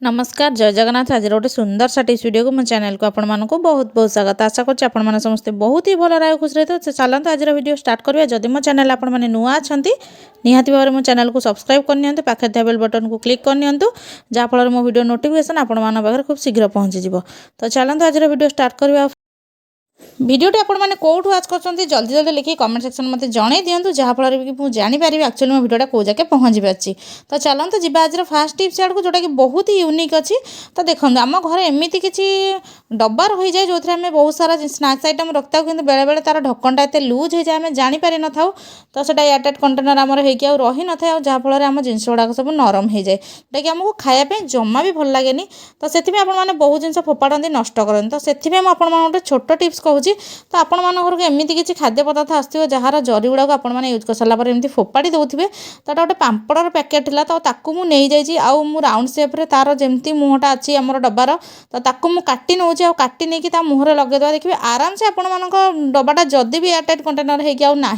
नमस्कार जय जगन्नाथ। आज गोटे सुंदर सा टिप्स वीडियो को मो चैनल को आपण मानक बहुत बहुत स्वागत। आशा करछि आपण माने समस्त बहुत ही भल रहे खुश रहे। तो चलते आज वीडियो स्टार्ट करिया। जदि मो चैनल आपण माने नुआ अछंती निहाती भाव मो चैनल को सब्सक्राइब कर नियंतु, पाखे थे बेल बटन को क्लिक कर नियंतु, जहाँ फल मो वीडियो नोटिफिकेशन आपण माने पाखरे खूब शीघ्र पहुंची जिवो। तो चलते आज वीडियो स्टार्ट करिया। भिडियोटी आपण मैंने कौटू आज कर जल्दी जल्दी लिखिए कमेंट सेक्शन मत जन दिंतु, जहाँफल कि मुझे जानीपारि एक्चुअली मो भिडियोटा कौ जाके पहुँची पार्टी। तो चलते जी आज फास्ट टिप्स आड़ को जोटा कि बहुत ही यूनिक अच्छी। तो देखो आम घर एमती किसी डब्बा रही जाए जो आम बहुत सारा स्नाक्स आइटम रखता कि बेले बेले तार ढक्कनटा एत लूज हो जाए आम जानीपारि न था। तो सेटा एयरटाइट कंटेनर आमर हो रही न था, जहाँफल आम जिनस गुड़ाक सब नरम हो जाए, जोटा कि आमको खायापी जमा भी भल लगे। तो से बहुत जिन फोपाड़ती नष्ट करते। तो से गोटे छोट टिप्स कहूँ। तो आपण मान घर को एमती किसी खाद्य पदार्थ आसो जार जरी गुड़ाक आपने यूज कर सारापर एमती फोपाड़ी दौथे। तो गोटे पापड़ पैकेट था, तो ताकू मु नहीं जाइए आउ मु राउंड सेप्रे तार जमी मुहटा अच्छी आम डब्बार, तो ताकू मु काटी नौचे आ काटी नहीं मुहर लगेदेवा। देखिए आराम से आपण मान डब्बाटा जदि भी एयरटाइट कंटेनर होना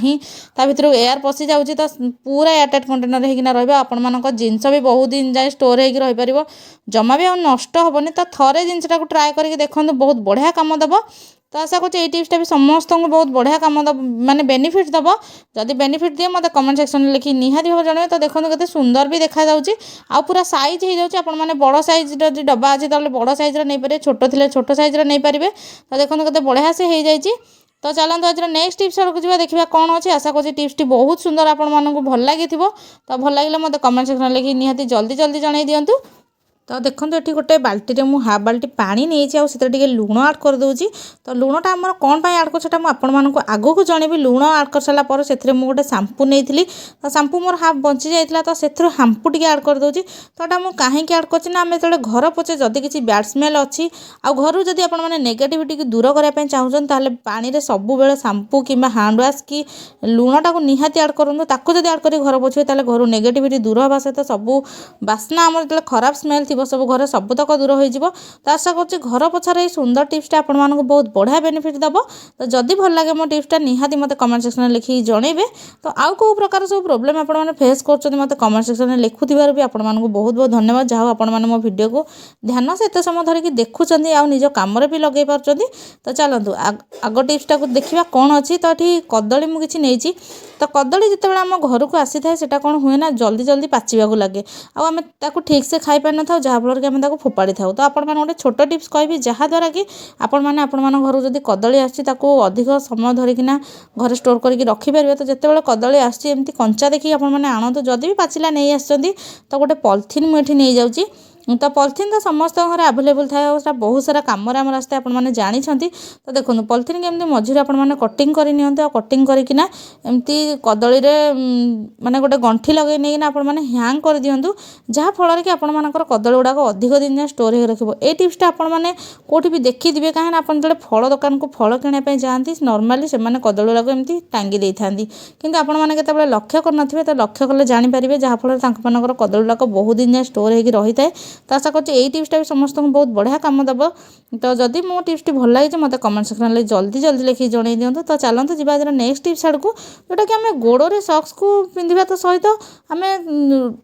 ता भर एयर पशि जाऊँगी, तो पूरा एयरटाइट कंटेनर होना रहा जिनस भी बहुत दिन जाए स्टोर हो रही जमा भी नष्ट हेनी। तो थे जिनटा ट्राए करके देखो बहुत बढ़िया कम दब। तो आशा करें टिप्सटा भी समस्त को बहुत बढ़िया कम दब, माने बेनिफिट दब। जदि बेनिफिट दिए मत कमेंट सेक्शन में लिखी निहाती भाव जनइबे। तो देखो केते सुंदर भी देखा जाउची आ पूरा साइज हो जाउची। आपण माने बड़ साइज रो डब्बा अछि ताले बड़ साइज रो नै पारे, छोटो थिले छोटो साइज रो नै पारिबे। तो देखो केते बढ़िया से हो जाइची। तो चलते आज नेक्स्ट टिप्स आड़क जा देखा कौन अच्छी। आशा करें टिप्सटी बहुत सुंदर आपण मानकु भल लागी। तो भल लगे मत कमेंट सेक्शन में लिखी निहाती जल्दी जल्दी जणाई दियंतु। तो देखो ये गोटे बाल्टी में मुझे हाफ बाल्टी पानी नहीं लुण आड कर दूसरी। तो लुणटा आम कौन आड कर आग को जनइबी। लुण आड कर सारापर से गोटे शैम्पू नहीं थी। तो शैम्पू मोर हाफ बंची जाता, तो से शैम्पू टी आड कर दूसरी। तो यहाँ मुझे कहीं आड करना जो घर पोचे जदि किसी बैड स्मेल अच्छी आ घर जदि आपने नेगेटिविटी की दूर करने चाहते पानी में सब बेले शैम्पू कि हैंड वाश कि लुणटा को निहाती आड करूँ। ताकू जब आड कर घर पोछे घर नेगेटिविटी दूर होगा सहित सब बास्ना आम जो खराब स्मेल थी सब घर सबतक दूर हो। तो आशा कर घर पोछार सुंदर टिप्सटा आपण मानक बहुत बढ़िया बेनिफिट दब। तो जदि भल लगे मो टिप्सटा निहाती मत कमेंट सेक्शन में लिखी जनइबे। तो आउ को प्रकार सब प्रोब्लेम आपने फेस कर मत कमेंट सेक्शन में लिखुथिबार भी आपण मानक बहुत बहुत धन्यवाद। जहाँ आपण मैंने मो वीडियो को ध्यान से एत समय धरिकी देखुंत आ निज काम भी लगे पार्टी। तो चलतु आग टिप्सटा को देखा कौन अच्छी। तो ये कदली मुझे नहीं। तो कदली जिते आम घर को आसी था से कौन हुए ना जल्दी जल्दी पाचिबा लगे आम ठीक से खाई पारि न था, जहाँफल कि आम फोपाड़ी था। तो आपण मैंने गोटे छोट टिप्स कहि जहाँद्वारा कि आपण मैंने घर जब कदली आसी अधिक समय धरिकिना घर स्टोर करके रखिपारे। तो जितेबाला कदली आमती कंचा देखिए आपने आणतु। जदि भी पाचिला नहीं आसती तो गोटे पॉलिथिन मुझे नहीं जाऊँगी। तो पॉलिथिन तो समस्त घर आवेलेबल थाए, बहुत सारा कम आसते आपने जानते। तो देखो पॉलिथिन के मझे आपने कटिंग कर कटिंग करना एमती कदली माने गोटे गंठी लगे नहीं आपने हैंग कर दिंतु, जहाँफल कि आपर कदली गुड़ाक अधिक दिन जाए स्टोर हो रखिए। ये टिप्सटा आपने कौटी भी देखिए कहीं आप जो फल दुकान को फल किणापी जाती नॉर्मली से कदली गुड़ाक एमती टांगी दे था कि आपने केतबेले लक्ष्य करनथिबे। तो लक्ष्य कले जानीपारे जहाँफल कदली गुड़ाक बहुत दिन जाए स्टोर हो रही है। तो आशा कर टिप्सटा भी समस्त को बहुत बढ़िया कम दब। तो जदि मो टिप्सटी भल लगी मत कमेंट सेक्शन में जल्दी जल्दी लिखी जन दिंतु। तो चलते जी आज नेक्स्ट टिप्स आड़ को जोटा कि आम गोड़े सॉक्स को पिंधा तो सहित आम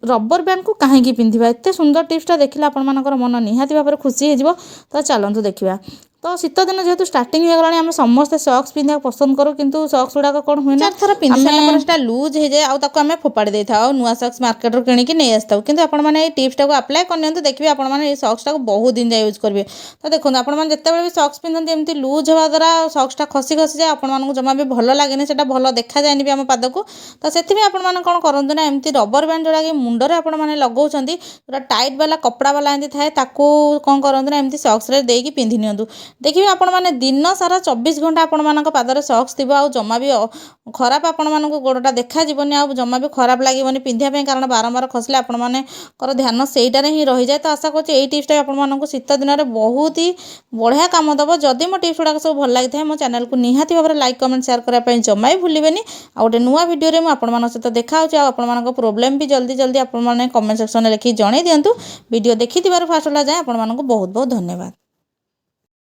रबर बैंड को कहीं पिंधा। एत सुंदर टिप्सटा देखिए आपर मन निहाती भाव खुशी हो। तो चलतु देखा। तो शीत दिन जेहेतु स्टार्टिंग हो गलानी आम समस्ते सॉक्स पिंधा पसंद करूँ, किंतु सॉक्स गुड़ाक कौन हुए ना थर पिंधि सारा लूज हो जाए आम फोपाड़ी दे था नुआ सॉक्स मार्केट रू किଣିकी नहीं आसता। किंतु आपने टिप्सटा को अप्लाई कर देखिए आपने सॉक्सटा को बहुत दिन जाए यूज करेंगे। तो देखो आपने जितेबाला भी सॉक्स पिंधते एमती लूज हवा द्वारा सॉक्सटा खसी खसी जाए आपको जमा भी भल लगे से भल देखा जाए भी आम पाद को। तो से आपने कौन करूँ ना एमती रबर बैंड जोड़ा कि मुंडे आपने लगाऊँ पूरा टाइट वाला कपड़ा वाला एमती थाए कौन करूँ ना एमती सॉक्स देकी पिंधि नियंतु। देखिए आपण मैंने दिन सारा 24 घंटा आपण मानक पादर सॉक्स थी आ जमा भी खराब आपण मानक गोड़टा देखा जीवन आ जमा भी खराब लगे पिंधापी, कारण बारंबार खसले आपण मानकर ध्यान सेटार ही रही जाए। तो आशा कर टिप्सटा आपको शीत दिन में बहुत ही बढ़िया कम दब। जदि मो टिप्स गुड़ाक सब भल लगी है मो चैनल को निहाती भाव लाइक कमेंट शेयर करने जमा भी भूलें। आ गोटे नुआ वीडियो में आपण सहित देखा आप प्रोब्लेम भी जल्दी जल्दी आपने कमेंट सेक्शन में लिखी जन दिंतु। वीडियो देखि फास्ट जाए आपको बहुत बहुत धन्यवाद।